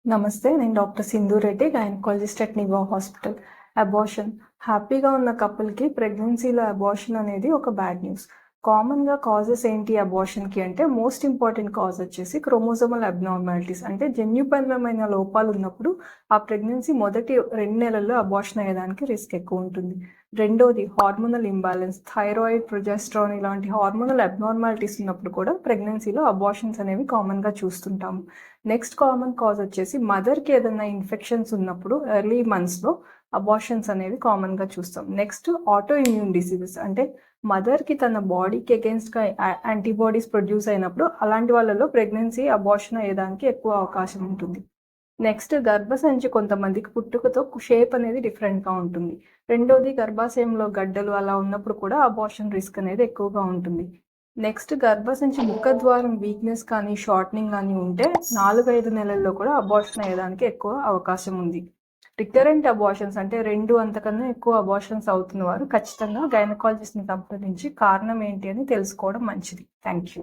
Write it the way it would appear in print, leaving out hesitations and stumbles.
నమస్తే. నేను doctor Sindhu Reddy, gynaecologist at Niva hospital. Abortion హ్యాపీగా ఉన్న కపుల్‌కి ప్రెగ్నెన్సీలో అబార్షన్ అనేది ఒక బ్యాడ్ న్యూస్. కామన్‌గా కాజెస్ ఏంటి అబార్షన్‌కి అంటే మోస్ట్ ఇంపార్టెంట్ కాజ్ వచ్చేసి క్రోమోజోమల్ అబ్నార్మాలిటీస్ అంటే జన్యుపరమైన లోపాలు ఉన్నప్పుడు ఆ ప్రెగ్నెన్సీ మొదటి 2 నెలల్లో అబార్షన్ అయ్యేదానికి రిస్క్ ఎక్కువ ఉంటుంది. రెండోది హార్మోనల్ ఇంబాలెన్స్, థైరాయిడ్, ప్రొజెస్ట్రాన్ ఇలాంటి హార్మోనల్ అబ్నార్మాలిటీస్ ఉన్నప్పుడు కూడా ప్రెగ్నెన్సీలో అబార్షన్స్ అనేవి కామన్‌గా చూస్తుంటాము. నెక్స్ట్ కామన్ కాజ్ వచ్చేసి మదర్‌కి ఏదైనా ఇన్ఫెక్షన్స్ ఉన్నప్పుడు ఎర్లీ మంత్స్‌లో అబార్షన్స్ అనేవి కామన్‌గా చూస్తాం. నెక్స్ట్ ఆటో ఇమ్యూన్ డిసీజెస్ అంటే మదర్‌కి తన బాడీకి అగెయిన్స్ట్‌గా యాంటీబాడీస్ ప్రొడ్యూస్ అయినప్పుడు అలాంటి వాళ్ళలో ప్రెగ్నెన్సీ అబార్షన్ అయ్యేదానికి ఎక్కువ అవకాశం ఉంటుంది. నెక్స్ట్ గర్భసంచి కొంతమందికి పుట్టుకతో షేప్ అనేది డిఫరెంట్‌గా ఉంటుంది. రెండోది గర్భాశయంలో గడ్డలు అలా ఉన్నప్పుడు కూడా అబార్షన్ రిస్క్ అనేది ఎక్కువగా ఉంటుంది. నెక్స్ట్ గర్భసంచి ముఖద్వారం వీక్‌నెస్ కానీ, షార్టనింగ్ గానీ ఉంటే 4, 5 నెలల్లో కూడా అబార్షన్ అయ్యేదానికి ఎక్కువ అవకాశం ఉంది. రికరెంట్ అబార్షన్స్ అంటే 2 అంతకన్నా ఎక్కువ అబార్షన్స్ అవుతున్న వారు ఖచ్చితంగా గైనకాలజిస్ట్‌ని సంప్రదించి కారణం ఏంటి అని తెలుసుకోవడం మంచిది. Thank you.